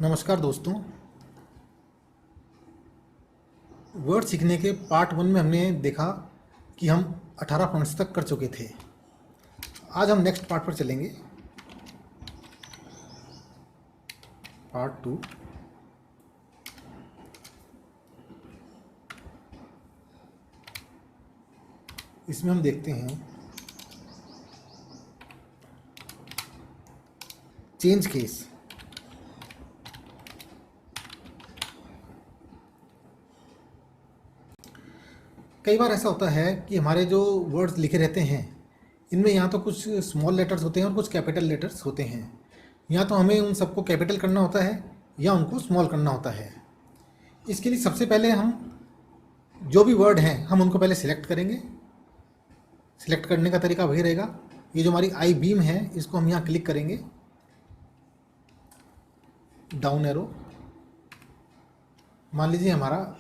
नमस्कार दोस्तों। वर्ड सीखने के पार्ट 1 में हमने देखा कि हम 18 पॉइंट्स तक कर चुके थे। आज हम नेक्स्ट पार्ट पर चलेंगे, पार्ट 2। इसमें हम देखते हैं चेंज केस। कई बार ऐसा होता है कि हमारे जो वर्ड्स लिखे रहते हैं इनमें या तो कुछ स्मॉल लेटर्स होते हैं और कुछ कैपिटल लेटर्स होते हैं। या तो हमें उन सबको कैपिटल करना होता है या उनको स्मॉल करना होता है। इसके लिए सबसे पहले हम जो भी वर्ड हैं हम उनको पहले सिलेक्ट करेंगे। सिलेक्ट करने का तरीका वही रहेगा। ये जो हमारी आई बीम है इसको हम यहाँ क्लिक करेंगे, डाउन एरो। मान लीजिए हमारा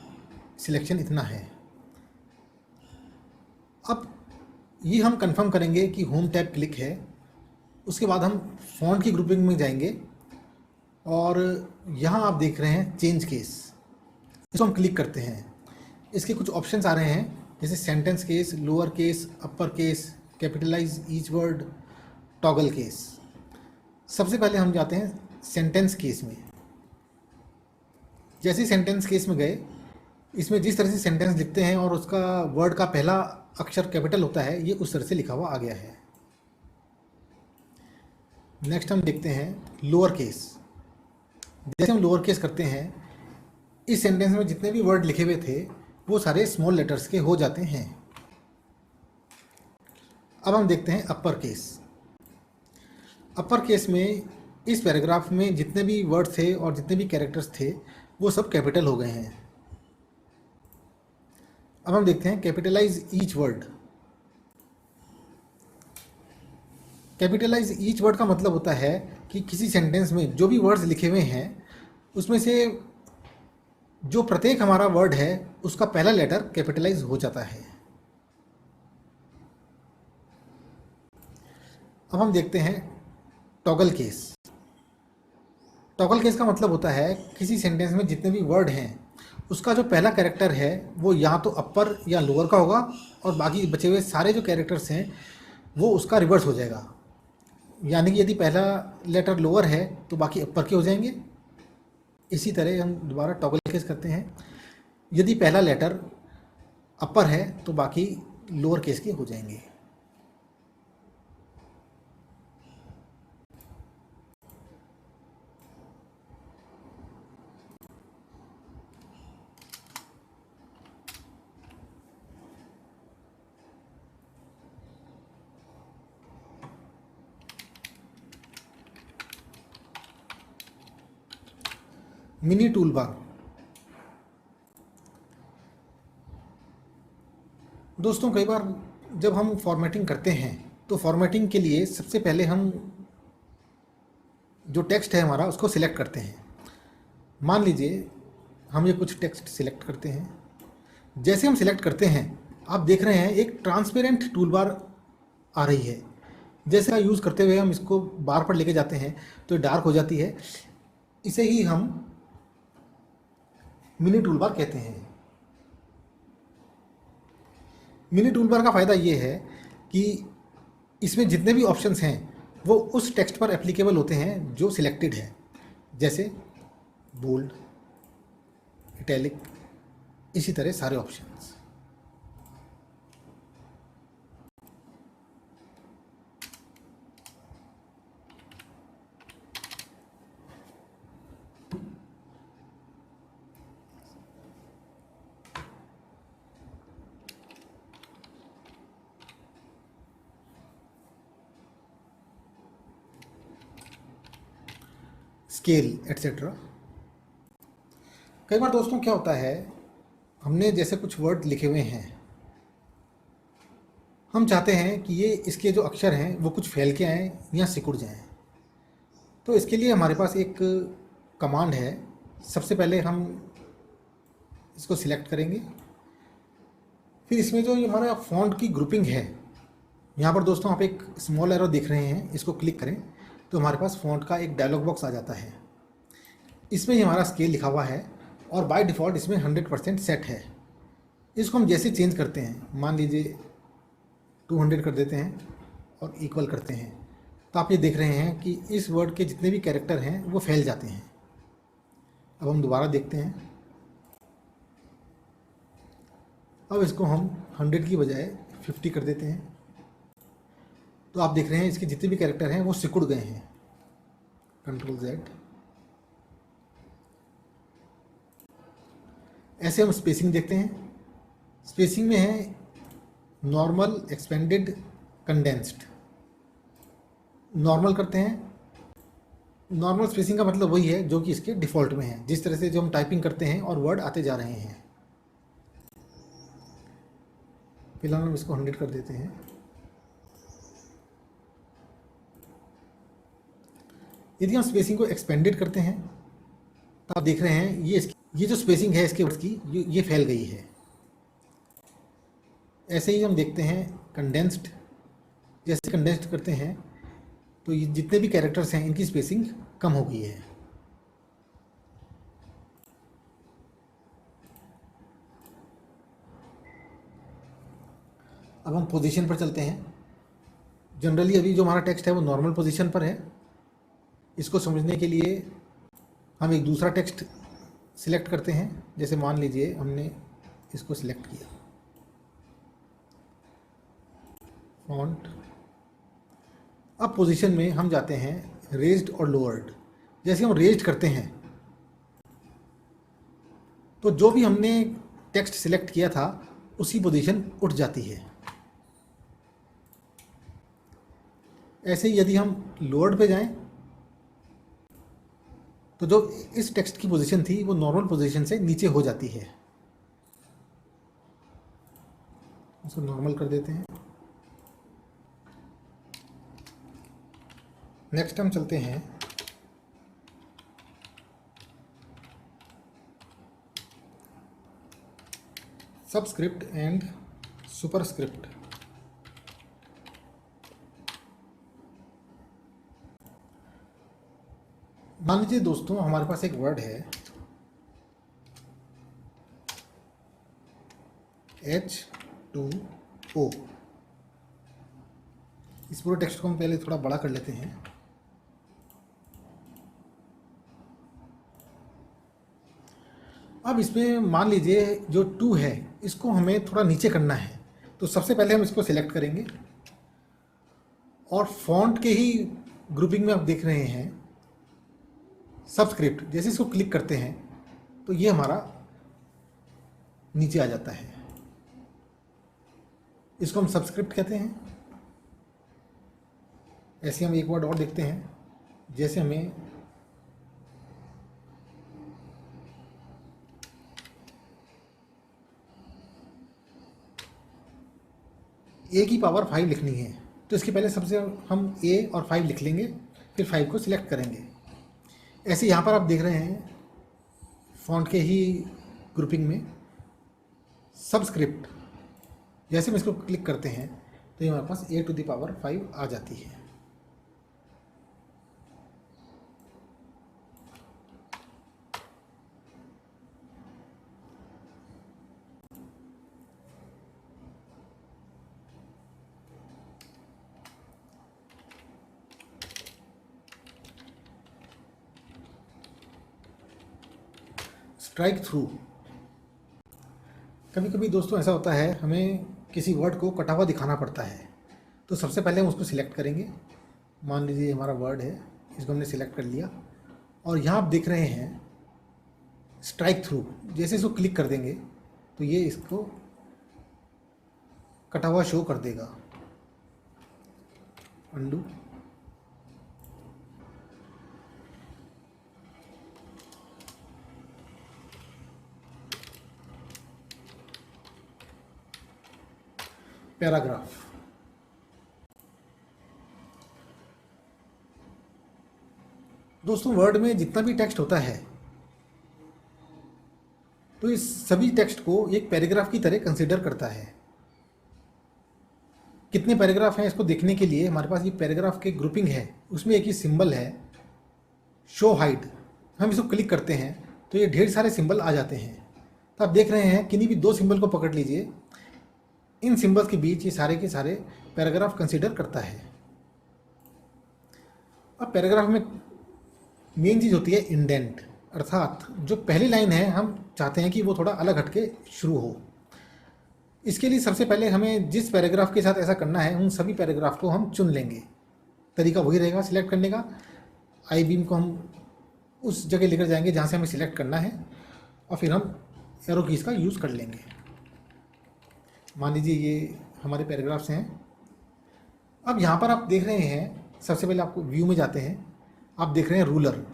सिलेक्शन इतना है। अब ये हम कंफर्म करेंगे कि होम टैब क्लिक है। उसके बाद हम फॉन्ट की ग्रुपिंग में जाएंगे और यहाँ आप देख रहे हैं चेंज केस, इसको हम क्लिक करते हैं। इसके कुछ ऑप्शंस आ रहे हैं जैसे sentence case, lower case, upper case, capitalise each word, toggle case. सबसे पहले हम जाते हैं सेंटेंस केस में। जैसे ही सेंटेंस केस में गए, इसमें जिस तरह से सेंटेंस लिखते हैं और उसका वर्ड का पहला अक्षर कैपिटल होता है, ये उस तरह से लिखा हुआ आ गया है। नेक्स्ट हम देखते हैं लोअर केस। जैसे हम लोअर केस करते हैं, इस सेंटेंस में जितने भी वर्ड लिखे हुए थे वो सारे स्मॉल लेटर्स के हो जाते हैं। अब हम देखते हैं अपर केस। अपर केस में इस पैराग्राफ में जितने भी वर्ड थे और जितने भी कैरेक्टर्स थे वो सब कैपिटल हो गए हैं। अब हम देखते हैं capitalise each word. Capitalise each word का मतलब होता है कि किसी सेंटेंस में जो भी वर्ड्स लिखे हुए हैं उसमें से जो प्रत्येक हमारा वर्ड है उसका पहला लेटर कैपिटलाइज हो जाता है। अब हम देखते हैं टॉगल केस। टॉगल केस का मतलब होता है किसी सेंटेंस में जितने भी वर्ड हैं उसका जो पहला कैरेक्टर है वो या तो अपर या लोअर का होगा और बाकी बचे हुए सारे जो कैरेक्टर्स हैं वो उसका रिवर्स हो जाएगा। यानी कि यदि पहला लेटर लोअर है तो बाकी अपर के हो जाएंगे। इसी तरह हम दोबारा टॉगल केस करते हैं। यदि पहला लेटर अपर है तो बाकी लोअर केस के हो जाएंगे। Mini tool bar. दोस्तों, कई बार जब हम फॉर्मेटिंग करते हैं तो फॉर्मेटिंग के लिए सबसे पहले हम जो टेक्स्ट है हमारा उसको सिलेक्ट करते हैं। मान लीजिए हम ये कुछ टेक्स्ट सिलेक्ट करते हैं। जैसे हम सिलेक्ट करते हैं आप देख रहे हैं एक ट्रांसपेरेंट टूल बार आ रही है। जैसे का यूज़ करते हुए हम इसको बार पर लेके जाते हैं तो डार्क हो जाती है। इसे ही हम मिनी टूल बार कहते हैं। मिनी टूल बार का फ़ायदा ये है कि इसमें जितने भी ऑप्शंस हैं वो उस टेक्स्ट पर एप्लीकेबल होते हैं जो सिलेक्टेड है। जैसे बोल्ड, इटैलिक, इसी तरह सारे ऑप्शंस। Scale etcetera. कई बार दोस्तों क्या होता है, हमने जैसे कुछ वर्ड लिखे हुए हैं, हम चाहते हैं कि ये इसके जो अक्षर हैं वो कुछ फैल के आएँ या सिकुड़ जाएं। तो इसके लिए हमारे पास एक कमांड है। सबसे पहले हम इसको सिलेक्ट करेंगे। फिर इसमें जो ये हमारा फॉन्ट की ग्रुपिंग है, यहाँ पर दोस्तों आप एक स्मॉल एरो देख रहे हैं, इसको क्लिक करें तो हमारे पास फॉन्ट का एक डायलॉग बॉक्स आ जाता है। इसमें ही हमारा स्केल लिखा हुआ है और बाय डिफ़ॉल्ट इसमें 100% सेट है। इसको हम जैसे चेंज करते हैं, मान लीजिए 200 कर देते हैं और इक्वल करते हैं, तो आप ये देख रहे हैं कि इस वर्ड के जितने भी कैरेक्टर हैं वो फैल जाते हैं। अब हम दोबारा देखते हैं। अब इसको हम 100 की बजाय 50 कर देते हैं, तो आप देख रहे हैं इसके जितने भी कैरेक्टर हैं वो सिकुड़ गए हैं। Ctrl+Z। ऐसे हम स्पेसिंग देखते हैं। स्पेसिंग में है नॉर्मल, एक्सपेंडेड, कंडेंस्ड। नॉर्मल करते हैं। नॉर्मल स्पेसिंग का मतलब वही है जो कि इसके डिफ़ॉल्ट में है, जिस तरह से जो हम टाइपिंग करते हैं और वर्ड आते जा रहे हैं। फिलहाल हम इसको 100 कर देते हैं। यदि हम स्पेसिंग को एक्सपेंडेड करते हैं तो आप देख रहे हैं ये जो स्पेसिंग है इसके वर्ड्स की ये फैल गई है। ऐसे ही हम देखते हैं कंडेंस्ड। जैसे कंडेंस्ड करते हैं तो ये जितने भी कैरेक्टर्स हैं इनकी स्पेसिंग कम हो गई है। अब हम पोजीशन पर चलते हैं। जनरली अभी जो हमारा टेक्स्ट है वो नॉर्मल पोजीशन पर है। इसको समझने के लिए हम एक दूसरा टेक्स्ट सिलेक्ट करते हैं। जैसे मान लीजिए हमने इसको सिलेक्ट किया, फॉन्ट। अब पोजीशन में हम जाते हैं रेज्ड और लोअर्ड। जैसे हम रेज्ड करते हैं तो जो भी हमने टेक्स्ट सिलेक्ट किया था उसी पोजीशन उठ जाती है। ऐसे ही यदि हम लोअर्ड पे जाएं तो जो इस टेक्स्ट की पोजीशन थी वो नॉर्मल पोजीशन से नीचे हो जाती है। इसको नॉर्मल कर देते हैं। नेक्स्ट हम चलते हैं सबस्क्रिप्ट एंड सुपरस्क्रिप्ट। मान लीजिए दोस्तों हमारे पास एक वर्ड है H2O। इस पूरे टेक्स्ट को हम पहले थोड़ा बड़ा कर लेते हैं। अब इसमें मान लीजिए जो 2 है इसको हमें थोड़ा नीचे करना है, तो सबसे पहले हम इसको सिलेक्ट करेंगे और फॉन्ट के ही ग्रुपिंग में आप देख रहे हैं सबस्क्रिप्ट। जैसे इसको क्लिक करते हैं तो ये हमारा नीचे आ जाता है। इसको हम सबस्क्रिप्ट कहते हैं। ऐसे हम एक वर्ड और देखते हैं। जैसे हमें ए की पावर 5 लिखनी है तो इसके पहले सबसे हम ए और 5 लिख लेंगे, फिर 5 को सिलेक्ट करेंगे। ऐसे यहाँ पर आप देख रहे हैं फॉन्ट के ही ग्रुपिंग में सबस्क्रिप्ट। जैसे हम इसको क्लिक करते हैं तो ये हमारे पास A⁵ आ जाती है। Strike through. कभी कभी दोस्तों ऐसा होता है हमें किसी वर्ड को कटा हुआ दिखाना पड़ता है, तो सबसे पहले हम उसको सिलेक्ट करेंगे। मान लीजिए हमारा वर्ड है, इसको हमने सिलेक्ट कर लिया और यहाँ आप देख रहे हैं स्ट्राइक थ्रू। जैसे इसको क्लिक कर देंगे तो ये इसको कटा हुआ शो कर देगा। अंडू। पैराग्राफ। दोस्तों वर्ड में जितना भी टेक्स्ट होता है तो इस सभी टेक्स्ट को एक पैराग्राफ की तरह कंसीडर करता है। कितने पैराग्राफ हैं इसको देखने के लिए हमारे पास ये पैराग्राफ के ग्रुपिंग है, उसमें एक ही सिंबल है शो हाइड। हम इसको क्लिक करते हैं तो ये ढेर सारे सिंबल आ जाते हैं। तो आप देख रहे हैं किन्हीं भी 2 सिंबल को पकड़ लीजिए, इन सिंबल्स के बीच ये सारे के सारे पैराग्राफ कंसीडर करता है। अब पैराग्राफ में मेन चीज़ होती है इंडेंट, अर्थात जो पहली लाइन है हम चाहते हैं कि वो थोड़ा अलग हटके शुरू हो। इसके लिए सबसे पहले हमें जिस पैराग्राफ के साथ ऐसा करना है उन सभी पैराग्राफ को हम चुन लेंगे। तरीका वही रहेगा सिलेक्ट करने का। आई बीम को हम उस जगह लेकर जाएंगे जहाँ से हमें सिलेक्ट करना है और फिर हम एरो कीज़ का यूज़ कर लेंगे। मान लीजिए ये हमारे पैराग्राफ्स हैं। अब यहाँ पर आप देख रहे हैं, सबसे पहले आपको व्यू में जाते हैं, आप देख रहे हैं रूलर।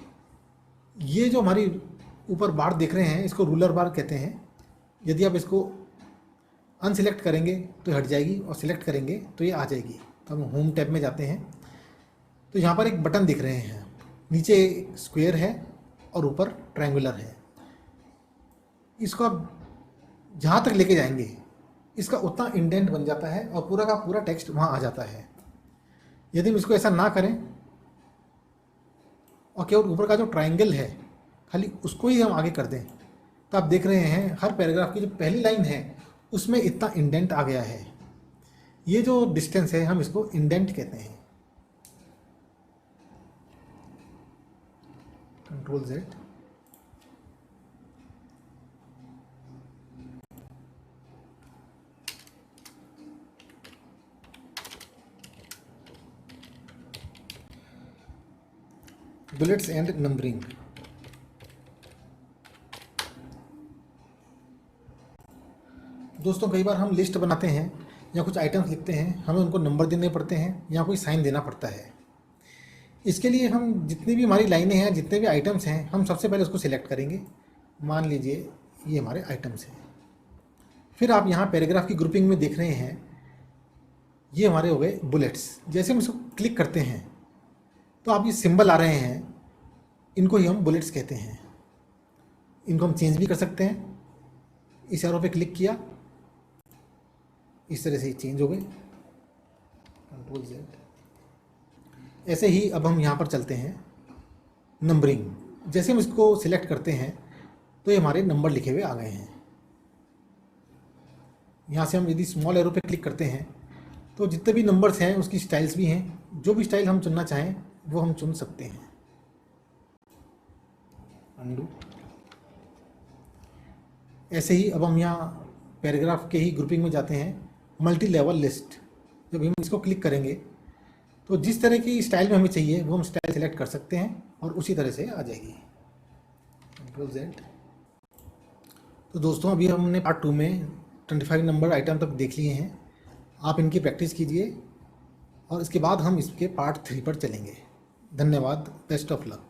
ये जो हमारी ऊपर बार देख रहे हैं इसको रूलर बार कहते हैं। यदि आप इसको अनसिलेक्ट करेंगे तो हट जाएगी और सिलेक्ट करेंगे तो ये आ जाएगी। तो हम होम टैब में जाते हैं तो यहाँ पर एक बटन दिख रहे हैं, नीचे स्क्वायर है और ऊपर ट्रायंगुलर है। इसको आप जहाँ तक लेके जाएंगे इसका उतना इंडेंट बन जाता है और पूरा का पूरा टेक्स्ट वहाँ आ जाता है। यदि हम इसको ऐसा ना करें और केवल ऊपर का जो ट्रायंगल है खाली उसको ही हम आगे कर दें तो आप देख रहे हैं हर पैराग्राफ की जो पहली लाइन है उसमें इतना इंडेंट आ गया है। ये जो डिस्टेंस है हम इसको इंडेंट कहते हैं। Control Z। Bullets and numbering. दोस्तों कई बार हम लिस्ट बनाते हैं या कुछ आइटम्स लिखते हैं, हमें उनको नंबर देने पड़ते हैं या कोई साइन देना पड़ता है। इसके लिए हम जितनी भी हमारी लाइनें हैं, जितने भी आइटम्स हैं, हम सबसे पहले उसको सिलेक्ट करेंगे। मान लीजिए ये हमारे आइटम्स हैं। फिर आप यहाँ पैराग्राफ की ग्रुपिंग में देख रहे हैं ये हमारे हो गए बुलेट्स। जैसे हम इसको क्लिक करते हैं तो आप ये सिंबल आ रहे हैं, इनको ही हम बुलेट्स कहते हैं। इनको हम चेंज भी कर सकते हैं। इस एरो पे क्लिक किया, इस तरह से चेंज हो गए। Control Z। ऐसे ही अब हम यहाँ पर चलते हैं नंबरिंग। जैसे हम इसको सिलेक्ट करते हैं तो ये हमारे नंबर लिखे हुए आ गए हैं। यहाँ से हम यदि स्मॉल एरो पे क्लिक करते हैं तो जितने भी नंबर्स हैं उसकी स्टाइल्स भी हैं। जो भी स्टाइल हम चुनना चाहें वो हम चुन सकते हैं। अंडू। ऐसे ही अब हम यहाँ पैराग्राफ के ही ग्रुपिंग में जाते हैं, मल्टी लेवल लिस्ट। जब हम इसको क्लिक करेंगे तो जिस तरह की स्टाइल में हमें चाहिए वो हम स्टाइल सेलेक्ट कर सकते हैं और उसी तरह से आ जाएगी। Control Z। तो दोस्तों अभी हमने पार्ट 2 में 25 नंबर आइटम तक देख लिए हैं। आप इनकी प्रैक्टिस कीजिए और इसके बाद हम इसके पार्ट 3 पर चलेंगे। धन्यवाद। Best of luck.